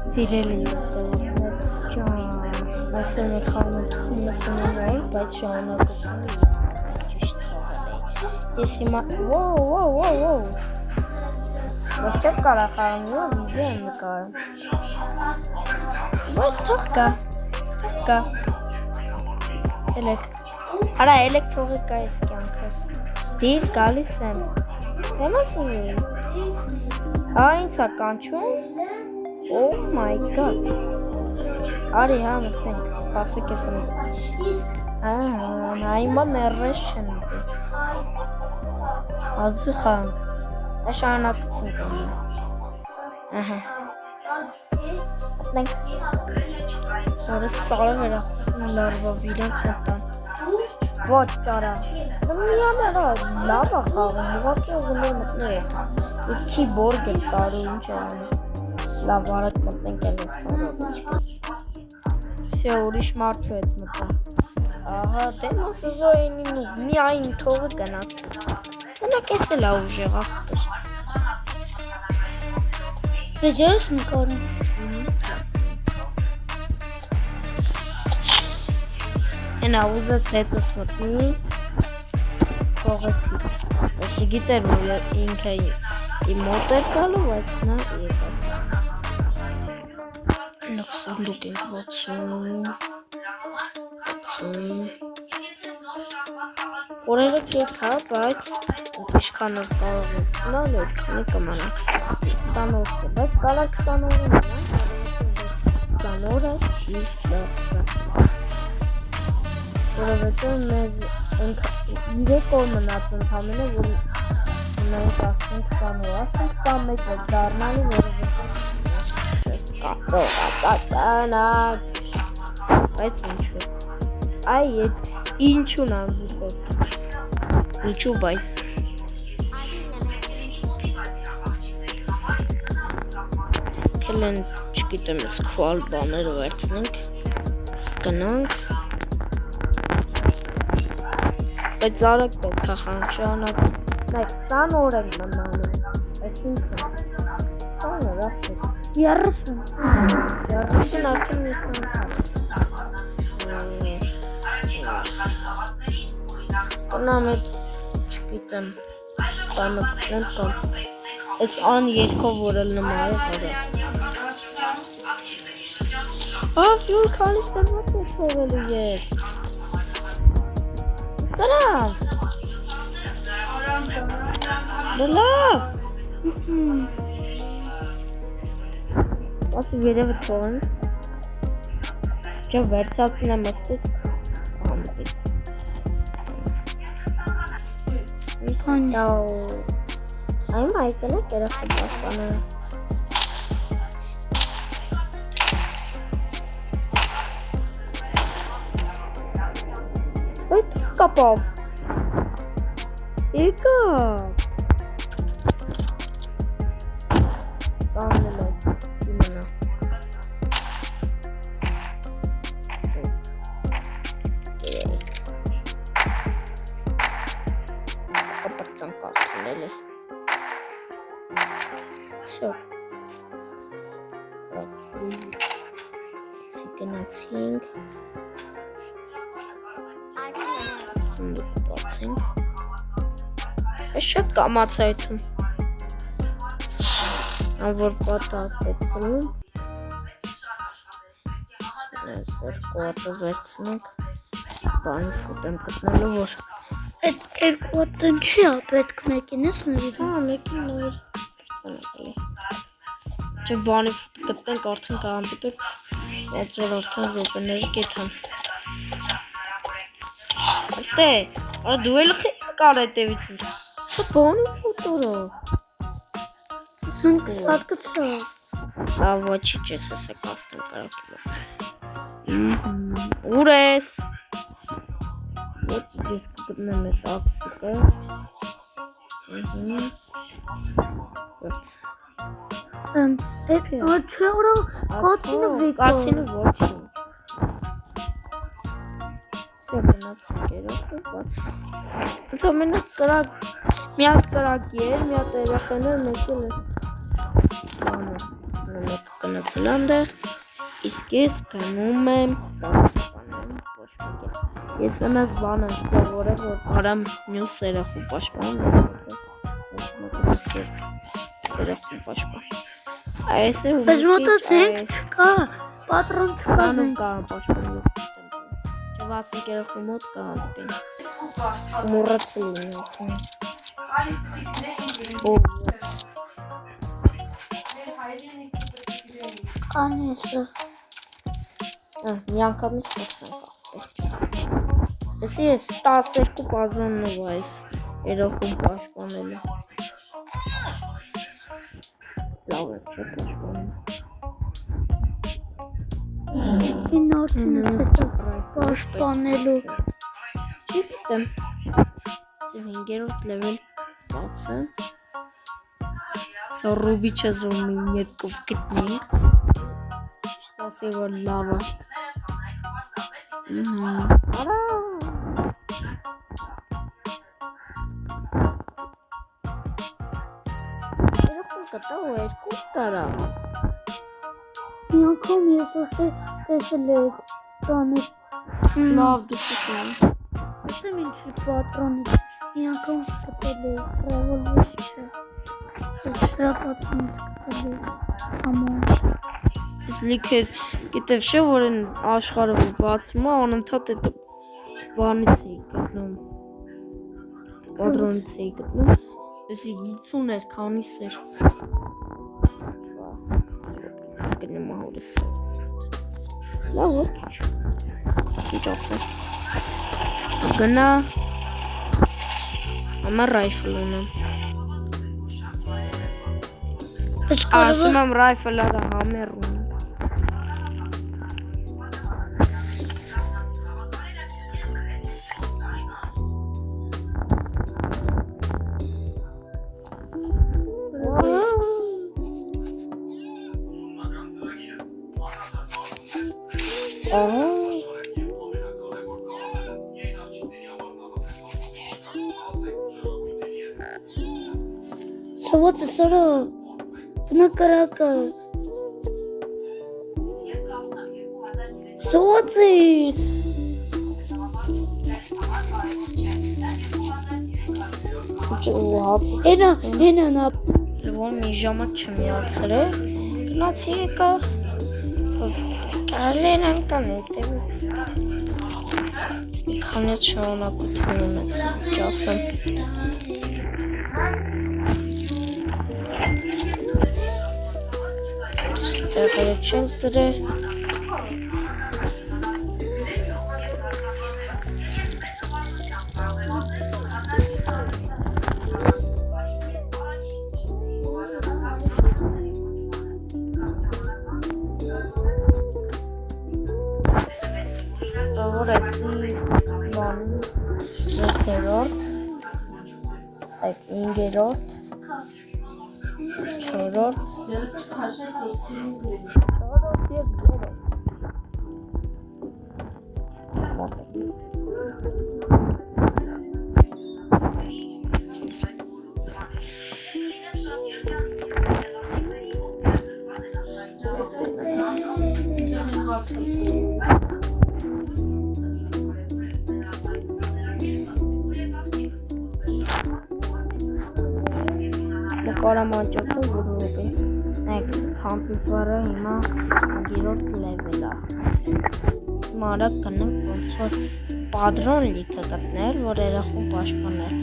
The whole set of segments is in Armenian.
Սիրելի եղբայրներ ջան, այսօր մեր խաղում ենք բայց շարունակությունը ճիշտ թողել է։ Ես հիմա ոու Բայց չեմ կարող խաղանիով վիդեո եմ նկարում։ Բայց թող կա։ Էլեք։ Արա էլեք թողի կա ես կյանքը։ Դիր գալիս եմ։ Եմ ասում։ Ինձ է կանչում։ Oh my god։ Արի հա մտնենք, սպասեք ես եմ։ Նայմա ներրես չեն ուտի։ Ազի խանք։ Շարունակություն կողմը։ Ահա։ Մտնենք։ Որը սարը վերախսում լարվա վիրան կտան։ Ոչ ճարա։ Միամերա լավ է խաղում, ուղղակի ուզում մտներ հետ։ Իքի բորգ է տարու ինչ է անում։ Լավ արագ մտնենք էլ ես խաղով ինչպես։ Всё, ուրիշ մարդու հետ մտա։ Ահա, դե մասոզոյինին ու միայն թողը գնաց։ Մենակ ես էլ ուժեղ ախտեր։ Վեջա ես նկարում։ Ենա ուզեց հետս մտնի կողեցի։ Ես չգիտեր, որ ինքը իմ մոտ էր գալու, բայց նա եկավ։ Նակ սունդուկ ենք բացում։ Օրերը կեքա, բայց ինչքանով կարող է նալ այդքանը կմանա 20 օր է, բայց կարա 20 օր է 20 օրը ճիշտ լավ որովհետև մեր 3 օր մնաց ընդամենը, որ մենք ասում 20 օր, ասում 21 օր դառնալի, որովհետև կարող ատանած, բայց ինչու, այ ինչուն անզուր Ինչու բայց Կելեն չգիտեմ ես քուալ բաները վերցնենք գնանք բայց արագ պետք է խանք շարունակենք 20 օր ենք մնալու այսինքն 20 օր ասեք 30 արդեն մի Կնամ էդ չգիտեմ տանը կտնել կամ ես ան երկով որել նմա է վարը Յուր քալիս տված է թողելու ես Դրանց Լավ Ասի վերևը թողեն Չա վերցացին եմ աստից Համտից Վիսնյալ Այմ այկն է կերախը պասպանը Այդ կապավ Եկավ Կանում ես Սիմենա Կպրծանք արդունել է Всё. Գնացինք Սունդուկ բացինք Ես շատ կամաց այդում Որ պատակ պետքում Ես երկու ատը վերցնենք Բանի ֆուտ եմ գտնելու որ Այդ երկու ատն չի պետք մեկին ես նվիր Հա մեկին նվիր Չէ բանի գտնենք արդեն կհանդիպեք Բայց որ արդեն ռոպեները կեթան Այստե Արա դու էլ կար հետևից Հա բանի ֆոտորը Սունք սատ կծրա Հա ոչիչ ես հեսա կաստեմ կարակիլով Ուր ես Ոչիչ ես կգտնեմ էտ ակսիկը Չէ ուրա կացինը վեկա Կացինը ոչ Սյա գնացինք երախը Ընդամենը կրակ Մի հատ կրակի էր, մի հատ երախեն էր մեկել էր Մոտ գնացել այնտեղ, իսկ ես գնում եմ Ես ամես բան եմ սովորել, որ արամ մյուս երախու պաշտպան երախու պաշտպան Այս է ու մոտոցենք չկա, պատրոն չկա կա պաշտպան ես գիտեմ Չվասիկ երախու մոտ կա հանդպին Մուրացել եմ Կանեսը Մի անգամից կործանք Եսի ես 12 պատրոնով այս երախում պաշտպանելը Լավ է չէ պաշտպանում Ինչ արդեն հետո պաշտպանելու Չգիտեմ 5-րդ լեվել բաց է Սա Ռուբիչը զոմի եկով գտնենք Ճիշտ ասի որ լավ է Արա Երախում կտա ու երկու տարա Մի անգամ ես տեսել եք տանից Լավ դուսում Ասեմ ինչի պատրոնից Մի անգամ կտել եք ռևոլվեր չէ Ես շրա պատրոնից կտել եք Աման Ես լիքեզ գիտև չէ որ են աշխարը որ բացում է անընդհատ այդ բանից էի գտնում Պատրոնից էի գտնում Եսի 50 էր քանիս էր Գնեմ ահորս Լավ ոչ Ինչ ասեմ Գնա Ամա ռայֆլ ունեմ Ասում եմ ռայֆլը համեր ունեմ Սովածը սորա բնակարակը Սովածը Հենա նա Լվոն մի ժամը չեմ յացր է Գնացի եկա Կարլեն անկան եկտև Մի քանի շարունակություն ունեցի ճասեմ Տեղերը չենք դրել Ինգերորդ, չորորդ և Կարամանճոցը որով է Նայք համպիվարը հիմա անգիրորդ լևել է Հիմա արակ կնենք ոնց որ պատրոն լիքը գտնել, որ երախում պաշտպանել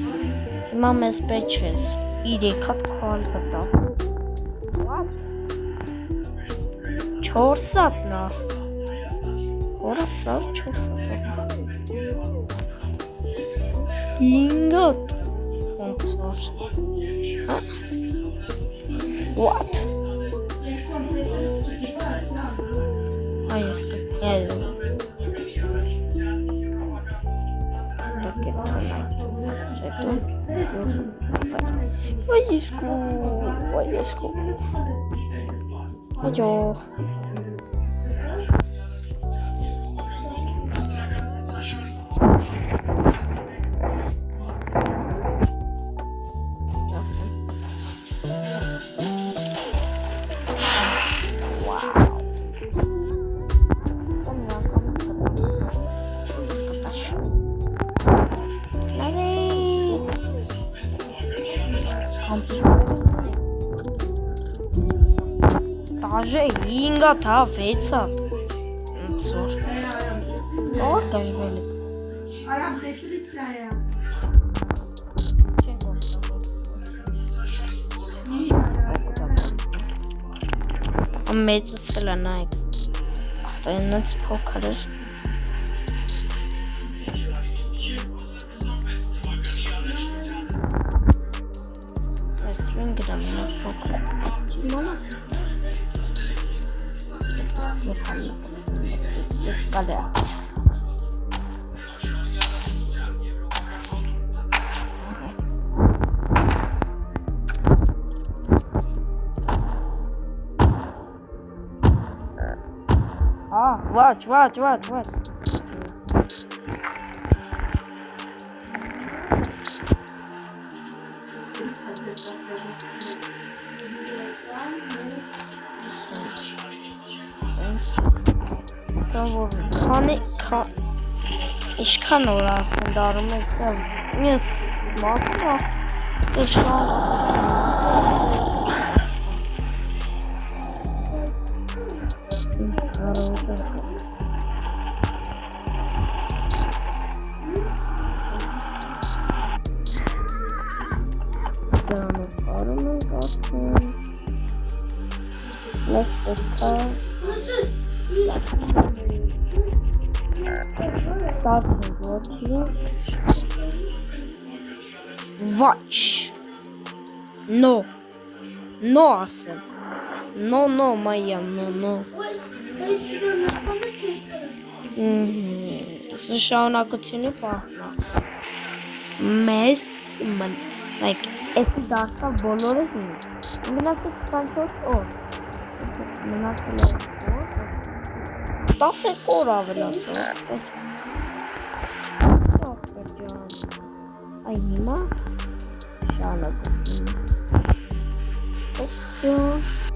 Հիմա մեզ պետք չես 3 հատ քոլ գտա What? 4 հատ նա Որը սար 4 հատ 5 հատ Ոնց որ What? Այս կտել Վայեսկու Հաջո Արժե 5-ատ, հա, 6-ատ։ Ծոր։ Ո՞ր գժվելիք։ Չեն գործավոր։ Մեծը ծելա նայք։ Ախտա եննց փոքր էր։ Այս վեն գրամ նա փոքր։ Չիմանա։ Կալե։ Watch. İşkan olarak darım mesela. Yes, masum. İşkan. Let's become start watching. Watch. No, awesome. No, Maya, no. Շարունակությունը պահնա։ Մեզ like էսի դարձավ բոլորը հին։ Մնացել 24 օր։ Մնացել է 12 օր ավելացել։ Այ հիմա շարունակություն։ Ստեսություն։